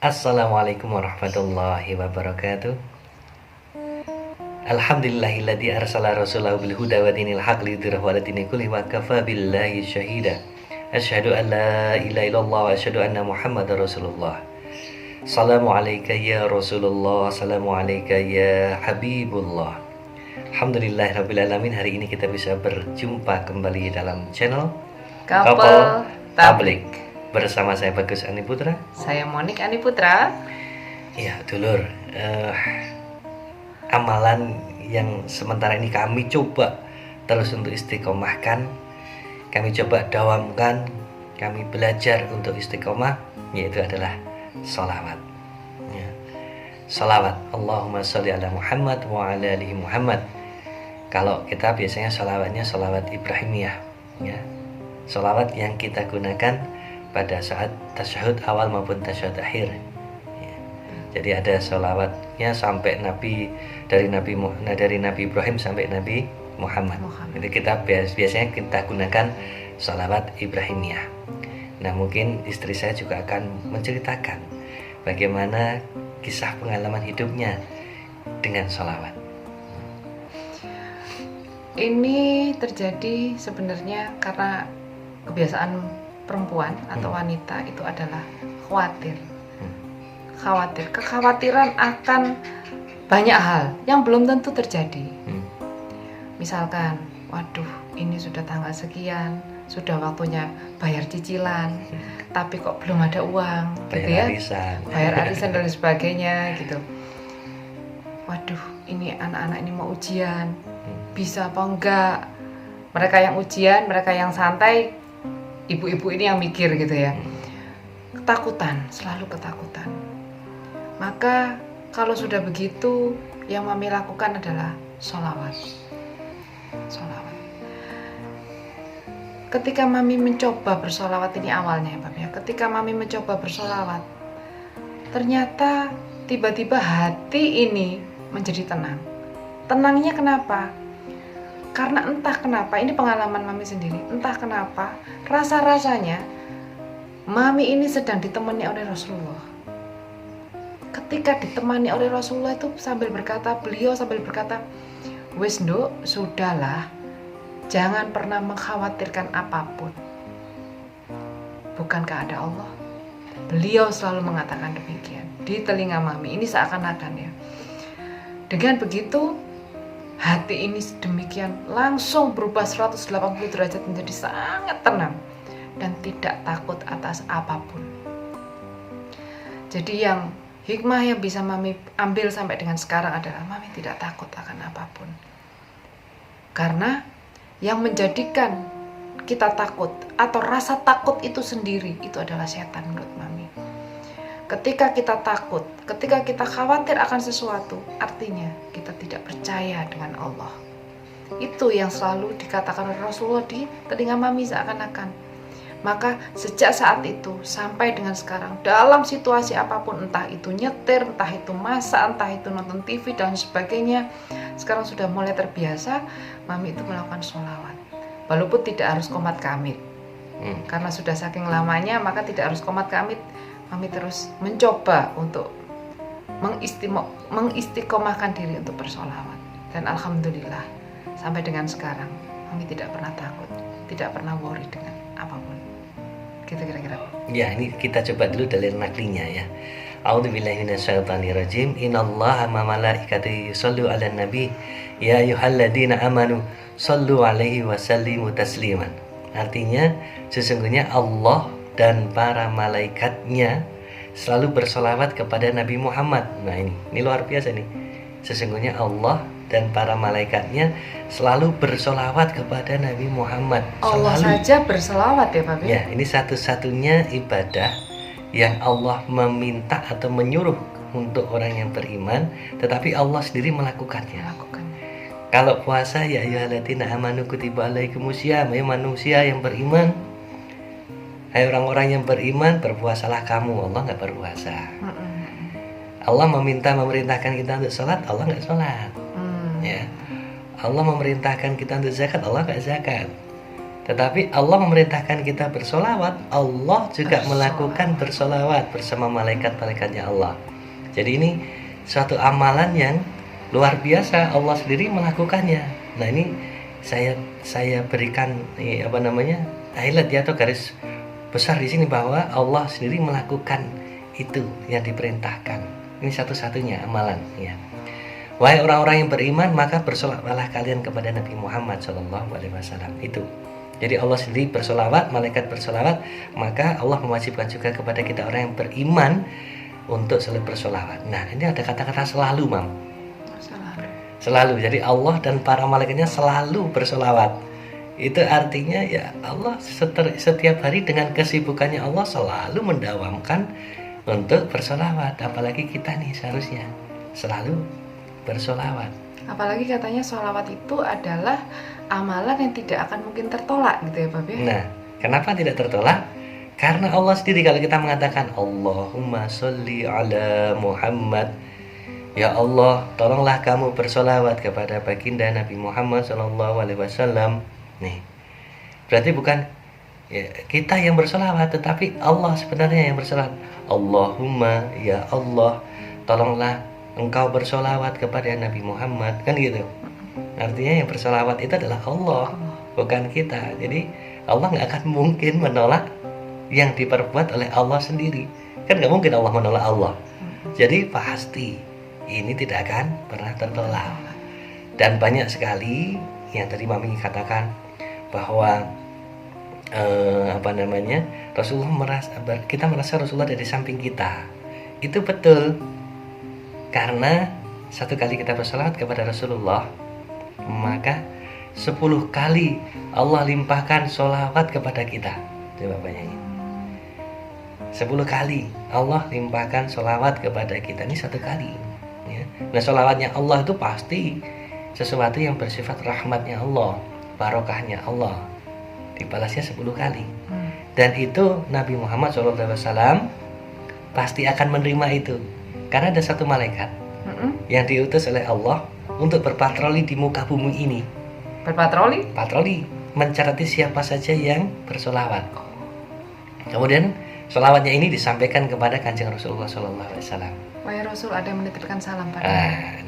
Assalamualaikum warahmatullahi wabarakatuh. Alhamdulillahilladzi arsala rasulahu bil huda wa dinil haq lidhirahu 'ala dini kulli wa kafa billahi syahida. Asyhadu an la ilaha illallah wa asyhadu anna Muhammadar Rasulullah. Assalamu alayka ya Rasulullah, assalamu alayka ya Habibullah. Alhamdulillahirabbil alamin. Hari ini kita bisa berjumpa kembali dalam channel Couple Tablik bersama saya Bagus Ani Putra. Saya Monik Ani Putra. Ya, dulur, amalan yang sementara ini kami coba terus untuk istiqomahkan, kami coba dawamkan, kami belajar untuk istiqomah, yaitu adalah sholawat. Ya. Sholawat, Allahumma sholli ala Muhammad wa ala alihi Muhammad. Kalau kita biasanya sholawatnya sholawat Ibrahimiyah, ya. Sholawat yang kita gunakan pada saat tasyahud awal maupun tasyahud akhir. Ya. Jadi ada sholawatnya sampai dari Nabi Ibrahim sampai Nabi Muhammad. Jadi kita biasanya kita gunakan sholawat Ibrahimiyah. Nah, mungkin istri saya juga akan menceritakan bagaimana kisah pengalaman hidupnya dengan sholawat. Ini terjadi sebenarnya karena kebiasaan perempuan atau wanita itu adalah khawatir. Kekhawatiran akan banyak hal yang belum tentu terjadi. Misalkan, waduh, ini sudah tanggal sekian, sudah waktunya bayar cicilan, tapi kok belum ada uang, Bayar arisan dan sebagainya gitu. Waduh, ini anak-anak ini mau ujian, bisa apa enggak? Mereka yang ujian, mereka yang santai, ibu-ibu ini yang mikir gitu ya. Ketakutan, selalu ketakutan. Maka kalau sudah begitu, yang Mami lakukan adalah sholawat. Ketika Mami mencoba bersolawat, ini awalnya ya Bapak ya. Ketika Mami mencoba bersolawat, ternyata tiba-tiba hati ini menjadi tenang. Tenangnya kenapa? Karena entah kenapa, ini pengalaman Mami sendiri, entah kenapa rasa-rasanya Mami ini sedang ditemani oleh Rasulullah. Ketika ditemani oleh Rasulullah itu beliau sambil berkata, "Wes nduk, sudahlah, jangan pernah mengkhawatirkan apapun. Bukankah ada Allah?" Beliau selalu mengatakan demikian di telinga Mami. Ini seakan-akan ya. Dengan begitu, hati ini sedemikian langsung berubah 180 derajat menjadi sangat tenang dan tidak takut atas apapun. Jadi yang hikmah yang bisa Mami ambil sampai dengan sekarang adalah Mami tidak takut akan apapun. Karena yang menjadikan kita takut atau rasa takut itu sendiri itu adalah setan menurut Mami. Ketika kita takut, ketika kita khawatir akan sesuatu, artinya kita tidak percaya dengan Allah. Itu yang selalu dikatakan oleh Rasulullah di telinga Mami seakan-akan. Maka sejak saat itu sampai dengan sekarang, dalam situasi apapun, entah itu nyetir, entah itu masak, entah itu nonton TV dan sebagainya, sekarang sudah mulai terbiasa Mami itu melakukan sholawat. Walaupun tidak harus qomat kamit. Karena sudah saking lamanya, maka tidak harus qomat kamit. Mami terus mencoba untuk mengistiqomahkan diri untuk bersolawat. Dan alhamdulillah sampai dengan sekarang Mami tidak pernah takut, tidak pernah worry dengan apapun. Gitu kira-kira. Ya, ini kita coba dulu dalil naklinya ya. A'udzubillahi minasyaitonirrajim. Innallaha wa malaikatahu yushollu 'alan nabi ya ayyuhalladzina amanu shollu 'alaihi wa sallimu tasliman. Artinya sesungguhnya Allah dan para malaikatnya selalu bersolawat kepada Nabi Muhammad. Nah, ini luar biasa nih. Sesungguhnya Allah dan para malaikatnya selalu bersolawat kepada Nabi Muhammad. Allah saja bersolawat ya Pak? Ya, ini satu-satunya ibadah yang Allah meminta atau menyuruh untuk orang yang beriman, tetapi Allah sendiri melakukannya. Kalau puasa, ya ayyuhalladzina amanu kutiba alaikumusiyam, ya manusia yang beriman, hai orang-orang yang beriman, berpuasalah kamu. Allah nggak berpuasa. Allah memerintahkan kita untuk sholat, Allah nggak sholat. Ya, Allah memerintahkan kita untuk zakat, Allah nggak zakat. Tetapi Allah memerintahkan kita bersolawat, Allah juga Bersolawat. melakukan bersolawat bersama malaikat-malaikatnya Allah. Jadi ini suatu amalan yang luar biasa, Allah sendiri melakukannya. Nah ini saya berikan highlight ya, atau garis besar di sini bahwa Allah sendiri melakukan itu yang diperintahkan. Ini satu-satunya amalan ya. Wahai orang-orang yang beriman, maka bersolawatlah kalian kepada Nabi Muhammad SAW. Itu. Jadi Allah sendiri bersolawat, malaikat bersolawat, maka Allah mewajibkan juga kepada kita orang yang beriman untuk selalu bersolawat. Nah ini ada kata-kata selalu, Mam. Selalu. Jadi Allah dan para malaikatnya selalu bersolawat. Itu artinya ya Allah setiap hari dengan kesibukannya Allah selalu mendawamkan untuk bersolawat. Apalagi kita nih seharusnya selalu bersolawat. Apalagi katanya sholawat itu adalah amalan yang tidak akan mungkin tertolak gitu ya Bab ya. Nah, kenapa tidak tertolak? Karena Allah sendiri, kalau kita mengatakan Allahumma sholli ala Muhammad, ya Allah tolonglah kamu bersolawat kepada baginda Nabi Muhammad SAW. Nih, berarti bukan ya, kita yang bersolawat, tetapi Allah sebenarnya yang bersolawat. Allahumma ya Allah tolonglah engkau bersolawat kepada Nabi Muhammad, kan gitu. Artinya yang bersolawat itu adalah Allah, bukan kita. Jadi Allah nggak akan mungkin menolak yang diperbuat oleh Allah sendiri. Kan nggak mungkin Allah menolak Allah. Jadi pasti ini tidak akan pernah tertolak. Dan banyak sekali yang tadi Mami katakan bahwa Rasulullah kita merasa Rasulullah ada di samping kita. Itu betul. Karena satu kali kita bersalawat kepada Rasulullah, maka 10 kali Allah limpahkan sholawat kepada kita. Coba bayangin, 10 kali Allah limpahkan sholawat kepada kita. Ini satu kali ya. Nah sholawatnya Allah itu pasti sesuatu yang bersifat rahmatnya Allah, barokahnya Allah, dibalasnya 10 kali. Dan itu Nabi Muhammad SAW pasti akan menerima itu. Karena ada satu malaikat yang diutus oleh Allah untuk berpatroli di muka bumi ini. Berpatroli? Patroli, mencerati siapa saja yang bersolawat. Kemudian solawatnya ini disampaikan kepada Kanjeng Rasulullah SAW. Wahai Rasul, ada yang menitipkan salam pada.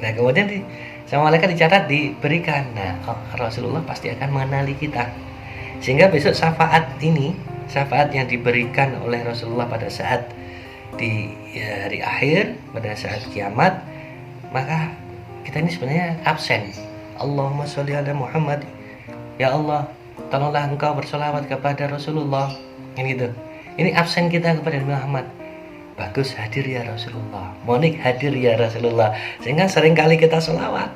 Nah kemudian sama malaikat dicatat, diberikan. Nah Rasulullah pasti akan mengenali kita. Sehingga besok syafaat ini, syafaat yang diberikan oleh Rasulullah pada saat di hari akhir, pada saat kiamat, maka kita ini sebenarnya absen. Allahumma sholli ala Muhammad, ya Allah tolonglah engkau bersolawat kepada Rasulullah, kan gitu. Ini absen kita kepada Muhammad. Bagus hadir ya Rasulullah, Monik hadir ya Rasulullah. Sehingga seringkali kita solawat.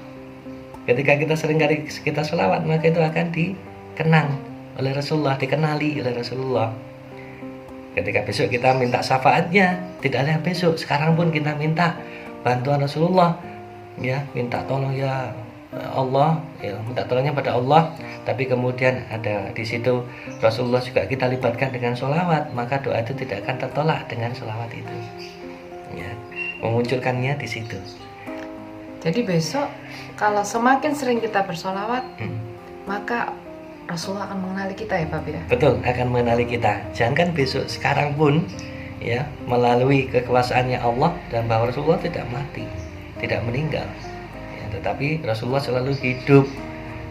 Ketika kita solawat, maka itu akan dikenang oleh Rasulullah, dikenali oleh Rasulullah. Ketika besok kita minta syafaatnya, tidak ada besok, sekarang pun kita minta bantuan Rasulullah, ya, minta tolong ya Allah, ya, minta tolongnya pada Allah. Tapi kemudian ada di situ Rasulullah juga kita libatkan dengan sholawat, maka doa itu tidak akan tertolak dengan sholawat itu. Ya, memunculkannya di situ. Jadi besok kalau semakin sering kita bersolawat, maka Rasulullah akan mengenali kita ya Bab ya. Betul, akan mengenali kita. Jangan besok, sekarang pun ya, melalui kekuasaannya Allah, dan bahwa Rasulullah tidak mati, tidak meninggal ya, tetapi Rasulullah selalu hidup.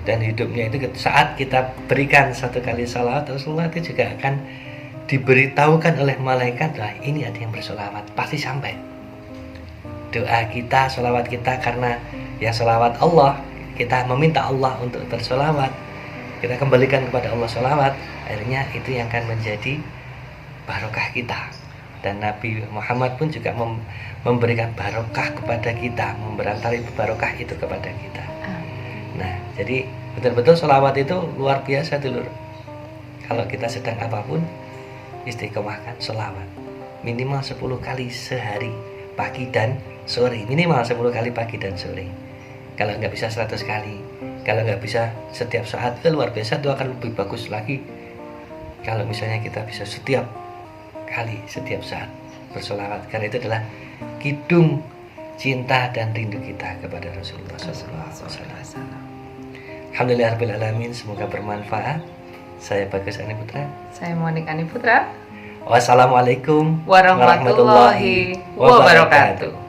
Dan hidupnya itu saat kita berikan satu kali salawat, Rasulullah itu juga akan diberitahukan oleh malaikat, lah ini ada yang bersolawat, pasti sampai doa kita, solawat kita. Karena ya solawat Allah, kita meminta Allah untuk bersolawat, kita kembalikan kepada Allah solawat, akhirnya itu yang akan menjadi barokah kita. Dan Nabi Muhammad pun juga memberikan barokah kepada kita, memberantari barokah itu kepada kita. Nah, jadi betul-betul solawat itu luar biasa dulur. Kalau kita sedang apapun, istiqomahkan solawat minimal 10 kali sehari, pagi dan sore. Minimal 10 kali pagi dan sore. Kalau nggak bisa 100 kali, kalau nggak bisa setiap saat, luar biasa, itu akan lebih bagus lagi. Kalau misalnya kita bisa setiap kali, setiap saat bersolawat, karena itu adalah kidung cinta dan rindu kita kepada Rasulullah SAW. Alhamdulillahirrahmanirrahim, semoga bermanfaat. Saya Bagus Ani Putra. Saya Monik Ani Putra. Wassalamualaikum Warahmatullahi wabarakatuh.